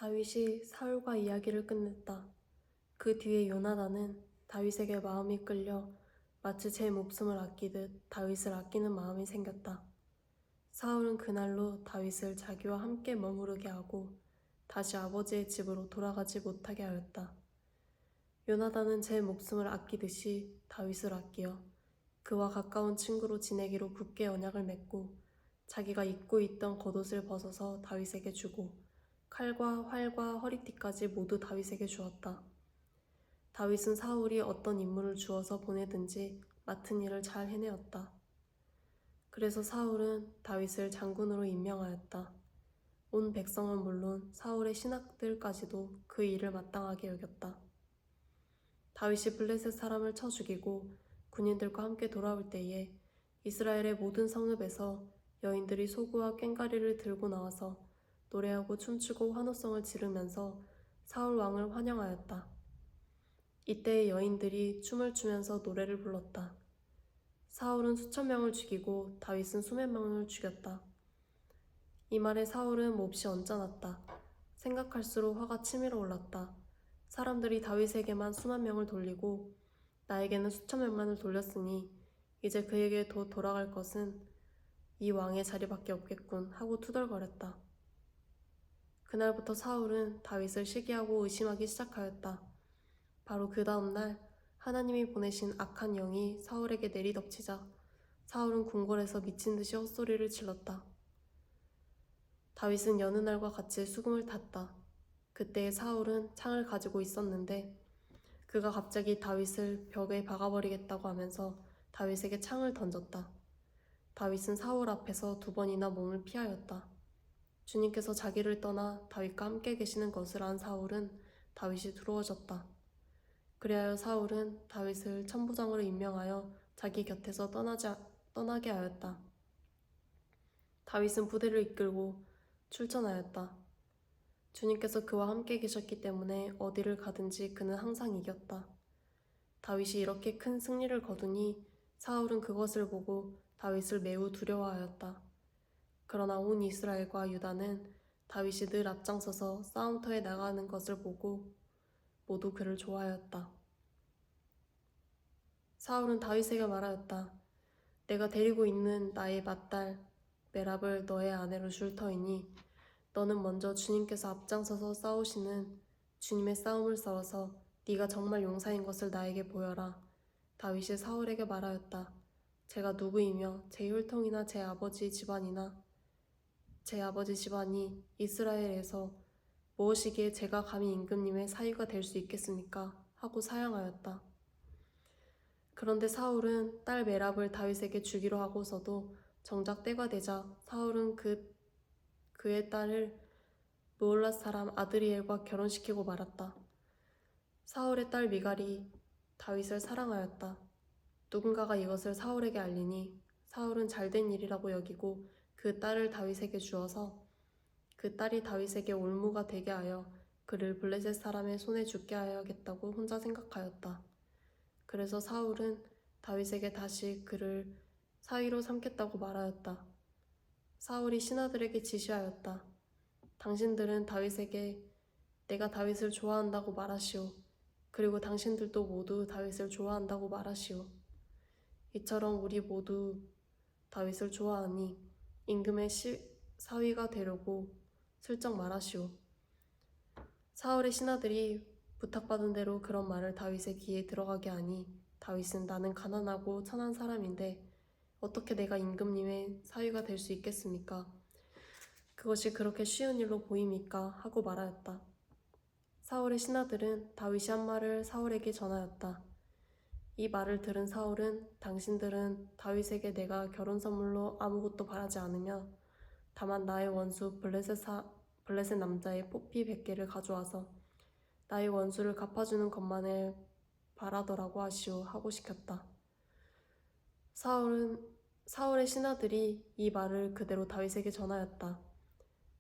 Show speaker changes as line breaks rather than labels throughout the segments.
다윗이 사울과 이야기를 끝냈다. 그 뒤에 요나단은 다윗에게 마음이 끌려 마치 제 목숨을 아끼듯 다윗을 아끼는 마음이 생겼다. 사울은 그날로 다윗을 자기와 함께 머무르게 하고 다시 아버지의 집으로 돌아가지 못하게 하였다. 요나단은 제 목숨을 아끼듯이 다윗을 아끼어 그와 가까운 친구로 지내기로 굳게 언약을 맺고 자기가 입고 있던 겉옷을 벗어서 다윗에게 주고 칼과 활과 허리띠까지 모두 다윗에게 주었다. 다윗은 사울이 어떤 임무를 주어서 보내든지 맡은 일을 잘 해내었다. 그래서 사울은 다윗을 장군으로 임명하였다. 온 백성은 물론 사울의 신하들까지도 그 일을 마땅하게 여겼다. 다윗이 블레셋 사람을 쳐 죽이고 군인들과 함께 돌아올 때에 이스라엘의 모든 성읍에서 여인들이 소구와 꽹과리를 들고 나와서 노래하고 춤추고 환호성을 지르면서 사울 왕을 환영하였다. 이때의 여인들이 춤을 추면서 노래를 불렀다. 사울은 수천 명을 죽이고 다윗은 수백 명을 죽였다. 이 말에 사울은 몹시 언짢았다. 생각할수록 화가 치밀어 올랐다. 사람들이 다윗에게만 수만 명을 돌리고 나에게는 수천 명만을 돌렸으니 이제 그에게 돌아갈 것은 이 왕의 자리밖에 없겠군 하고 투덜거렸다. 그날부터 사울은 다윗을 시기하고 의심하기 시작하였다. 바로 그 다음 날 하나님이 보내신 악한 영이 사울에게 내리덮치자 사울은 궁궐에서 미친 듯이 헛소리를 질렀다. 다윗은 여느 날과 같이 수금을 탔다. 그때 사울은 창을 가지고 있었는데 그가 갑자기 다윗을 벽에 박아버리겠다고 하면서 다윗에게 창을 던졌다. 다윗은 사울 앞에서 2번이나 몸을 피하였다. 주님께서 자기를 떠나 다윗과 함께 계시는 것을 안 사울은 다윗이 두려워졌다. 그리하여 사울은 다윗을 천부장으로 임명하여 자기 곁에서 떠나게 하였다. 다윗은 부대를 이끌고 출전하였다. 주님께서 그와 함께 계셨기 때문에 어디를 가든지 그는 항상 이겼다. 다윗이 이렇게 큰 승리를 거두니 사울은 그것을 보고 다윗을 매우 두려워하였다. 그러나 온 이스라엘과 유다는 다윗이 늘 앞장서서 싸움터에 나가는 것을 보고 모두 그를 좋아하였다. 사울은 다윗에게 말하였다. 내가 데리고 있는 나의 맏딸 메랍을 너의 아내로 줄 터이니 너는 먼저 주님께서 앞장서서 싸우시는 주님의 싸움을 싸워서 네가 정말 용사인 것을 나에게 보여라. 다윗이 사울에게 말하였다. 제가 누구이며 제 혈통이나 제 아버지 집안이 이스라엘에서 무엇이기에 제가 감히 임금님의 사위가 될 수 있겠습니까? 하고 사양하였다. 그런데 사울은 딸 메랍을 다윗에게 주기로 하고서도 정작 때가 되자 사울은 그의 딸을 무올라 사람 아드리엘과 결혼시키고 말았다. 사울의 딸 미갈이 다윗을 사랑하였다. 누군가가 이것을 사울에게 알리니 사울은 잘된 일이라고 여기고 그 딸을 다윗에게 주어서 그 딸이 다윗에게 올무가 되게 하여 그를 블레셋 사람의 손에 죽게 하여야겠다고 혼자 생각하였다. 그래서 사울은 다윗에게 다시 그를 사위로 삼겠다고 말하였다. 사울이 신하들에게 지시하였다. 당신들은 다윗에게 내가 다윗을 좋아한다고 말하시오. 그리고 당신들도 모두 다윗을 좋아한다고 말하시오. 이처럼 우리 모두 다윗을 좋아하니 임금의 사위가 되려고 슬쩍 말하시오. 사울의 신하들이 부탁받은 대로 그런 말을 다윗의 귀에 들어가게 하니 다윗은 나는 가난하고 천한 사람인데 어떻게 내가 임금님의 사위가 될 수 있겠습니까? 그것이 그렇게 쉬운 일로 보입니까? 하고 말하였다. 사울의 신하들은 다윗이 한 말을 사울에게 전하였다. 이 말을 들은 사울은 당신들은 다윗에게 내가 결혼 선물로 아무것도 바라지 않으며 다만 나의 원수 블레셋 남자의 포피 100개를 가져와서 나의 원수를 갚아주는 것만을 바라더라고 하시오 하고 시켰다. 사울의 신하들이 이 말을 그대로 다윗에게 전하였다.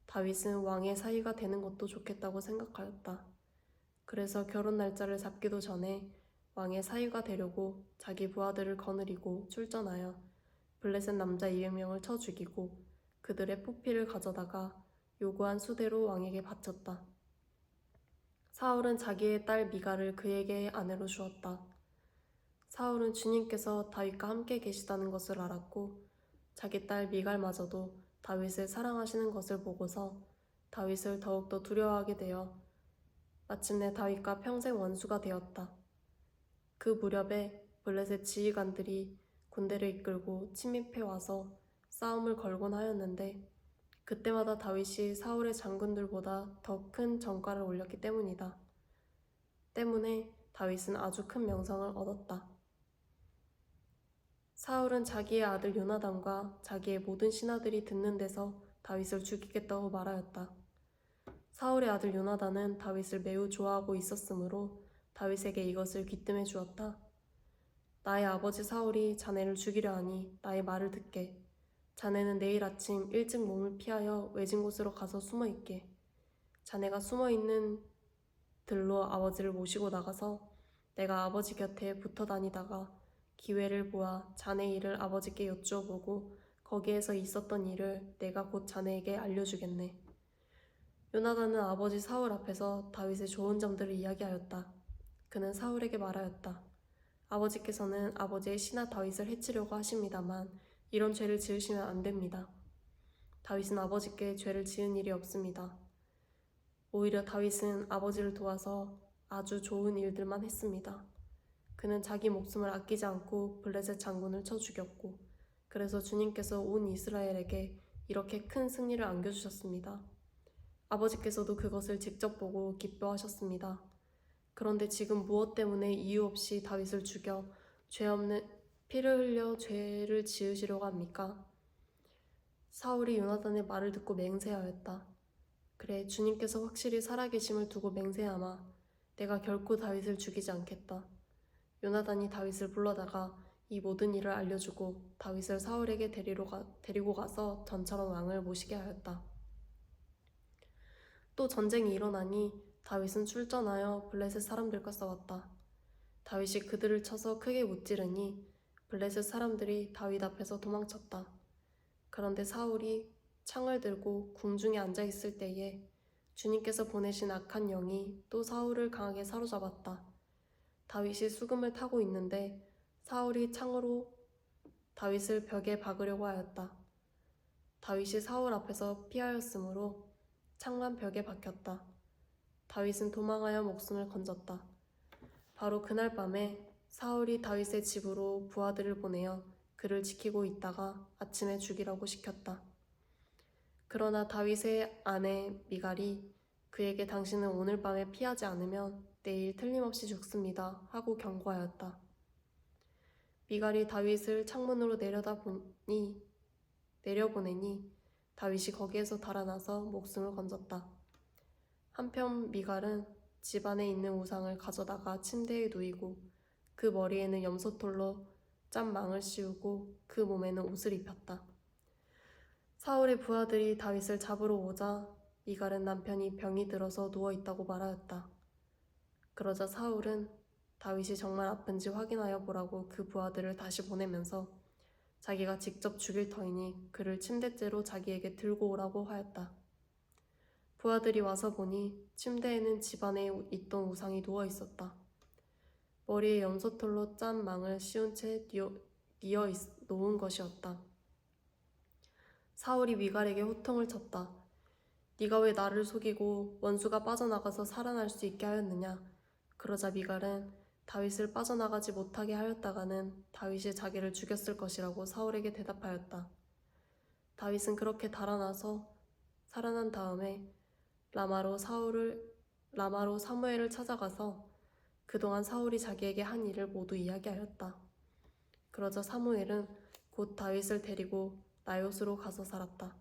다윗은 왕의 사위가 되는 것도 좋겠다고 생각하였다. 그래서 결혼 날짜를 잡기도 전에 왕의 사위가 되려고 자기 부하들을 거느리고 출전하여 블레셋 남자 200명을 쳐 죽이고 그들의 포피를 가져다가 요구한 수대로 왕에게 바쳤다. 사울은 자기의 딸 미갈을 그에게 아내로 주었다. 사울은 주님께서 다윗과 함께 계시다는 것을 알았고 자기 딸 미갈마저도 다윗을 사랑하시는 것을 보고서 다윗을 더욱더 두려워하게 되어 마침내 다윗과 평생 원수가 되었다. 그 무렵에 블레셋 지휘관들이 군대를 이끌고 침입해 와서 싸움을 걸곤 하였는데 그때마다 다윗이 사울의 장군들보다 더 큰 전과를 올렸기 때문이다. 때문에 다윗은 아주 큰 명성을 얻었다. 사울은 자기의 아들 요나단과 자기의 모든 신하들이 듣는 데서 다윗을 죽이겠다고 말하였다. 사울의 아들 요나단은 다윗을 매우 좋아하고 있었으므로 다윗에게 이것을 귀뜸해 주었다. 나의 아버지 사울이 자네를 죽이려 하니 나의 말을 듣게. 자네는 내일 아침 일찍 몸을 피하여 외진 곳으로 가서 숨어 있게. 자네가 숨어 있는 들로 아버지를 모시고 나가서 내가 아버지 곁에 붙어 다니다가 기회를 보아 자네 일을 아버지께 여쭈어보고 거기에서 있었던 일을 내가 곧 자네에게 알려주겠네. 요나단은 아버지 사울 앞에서 다윗의 좋은 점들을 이야기하였다. 그는 사울에게 말하였다. 아버지께서는 아버지의 신하 다윗을 해치려고 하십니다만 이런 죄를 지으시면 안 됩니다. 다윗은 아버지께 죄를 지은 일이 없습니다. 오히려 다윗은 아버지를 도와서 아주 좋은 일들만 했습니다. 그는 자기 목숨을 아끼지 않고 블레셋 장군을 쳐 죽였고 그래서 주님께서 온 이스라엘에게 이렇게 큰 승리를 안겨주셨습니다. 아버지께서도 그것을 직접 보고 기뻐하셨습니다. 그런데 지금 무엇 때문에 이유 없이 다윗을 죽여 죄 없는 피를 흘려 죄를 지으시려고 합니까? 사울이 요나단의 말을 듣고 맹세하였다. 그래, 주님께서 확실히 살아계심을 두고 맹세하마. 내가 결코 다윗을 죽이지 않겠다. 요나단이 다윗을 불러다가 이 모든 일을 알려주고 다윗을 사울에게 데리고 가서 전처럼 왕을 모시게 하였다. 또 전쟁이 일어나니 다윗은 출전하여 블레셋 사람들과 싸웠다. 다윗이 그들을 쳐서 크게 무찌르니 블레셋 사람들이 다윗 앞에서 도망쳤다. 그런데 사울이 창을 들고 궁중에 앉아 있을 때에 주님께서 보내신 악한 영이 또 사울을 강하게 사로잡았다. 다윗이 수금을 타고 있는데 사울이 창으로 다윗을 벽에 박으려고 하였다. 다윗이 사울 앞에서 피하였으므로 창만 벽에 박혔다. 다윗은 도망하여 목숨을 건졌다. 바로 그날 밤에 사울이 다윗의 집으로 부하들을 보내어 그를 지키고 있다가 아침에 죽이라고 시켰다. 그러나 다윗의 아내 미갈이 그에게 당신은 오늘 밤에 피하지 않으면 내일 틀림없이 죽습니다 하고 경고하였다. 미갈이 다윗을 창문으로 내려보내니 다윗이 거기에서 달아나서 목숨을 건졌다. 한편 미갈은 집 안에 있는 우상을 가져다가 침대에 누이고 그 머리에는 염소털로 짠 망을 씌우고 그 몸에는 옷을 입혔다. 사울의 부하들이 다윗을 잡으러 오자 미갈은 남편이 병이 들어서 누워있다고 말하였다. 그러자 사울은 다윗이 정말 아픈지 확인하여 보라고 그 부하들을 다시 보내면서 자기가 직접 죽일 터이니 그를 침대째로 자기에게 들고 오라고 하였다. 부하들이 와서 보니 침대에는 집안에 있던 우상이 누워 있었다. 머리에 염소털로 짠 망을 씌운 채 놓은 것이었다. 사울이 미갈에게 호통을 쳤다. 네가 왜 나를 속이고 원수가 빠져나가서 살아날 수 있게 하였느냐? 그러자 미갈은 다윗을 빠져나가지 못하게 하였다가는 다윗이 자기를 죽였을 것이라고 사울에게 대답하였다. 다윗은 그렇게 달아나서 살아난 다음에 라마로 사무엘을 찾아가서 그동안 사울이 자기에게 한 일을 모두 이야기하였다. 그러자 사무엘은 곧 다윗을 데리고 나요스로 가서 살았다.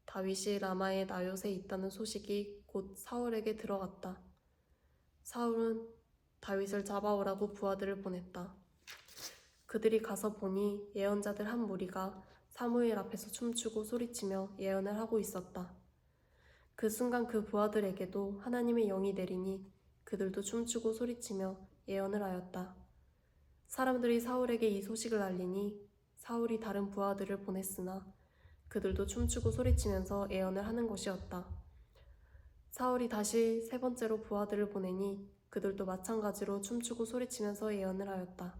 다윗이 라마의 나요스에 있다는 소식이 곧 사울에게 들어갔다. 사울은 다윗을 잡아오라고 부하들을 보냈다. 그들이 가서 보니 예언자들 한 무리가 사무엘 앞에서 춤추고 소리치며 예언을 하고 있었다. 그 순간 그 부하들에게도 하나님의 영이 내리니 그들도 춤추고 소리치며 예언을 하였다. 사람들이 사울에게 이 소식을 알리니 사울이 다른 부하들을 보냈으나 그들도 춤추고 소리치면서 예언을 하는 것이었다. 사울이 다시 세 번째로 부하들을 보내니 그들도 마찬가지로 춤추고 소리치면서 예언을 하였다.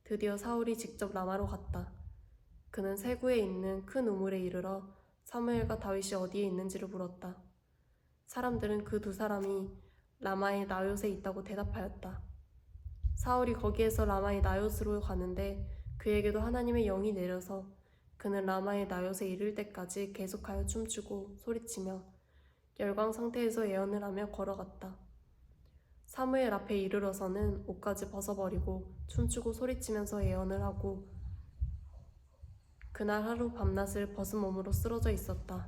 드디어 사울이 직접 라마로 갔다. 그는 세구에 있는 큰 우물에 이르러 사무엘과 다윗이 어디에 있는지를 물었다. 사람들은 그 두 사람이 라마의 나요스에 있다고 대답하였다. 사울이 거기에서 라마의 나요스로 가는데 그에게도 하나님의 영이 내려서 그는 라마의 나요스에 이를 때까지 계속하여 춤추고 소리치며 열광 상태에서 예언을 하며 걸어갔다. 사무엘 앞에 이르러서는 옷까지 벗어버리고 춤추고 소리치면서 예언을 하고 그날 하루 밤낮을 벗은 몸으로 쓰러져 있었다.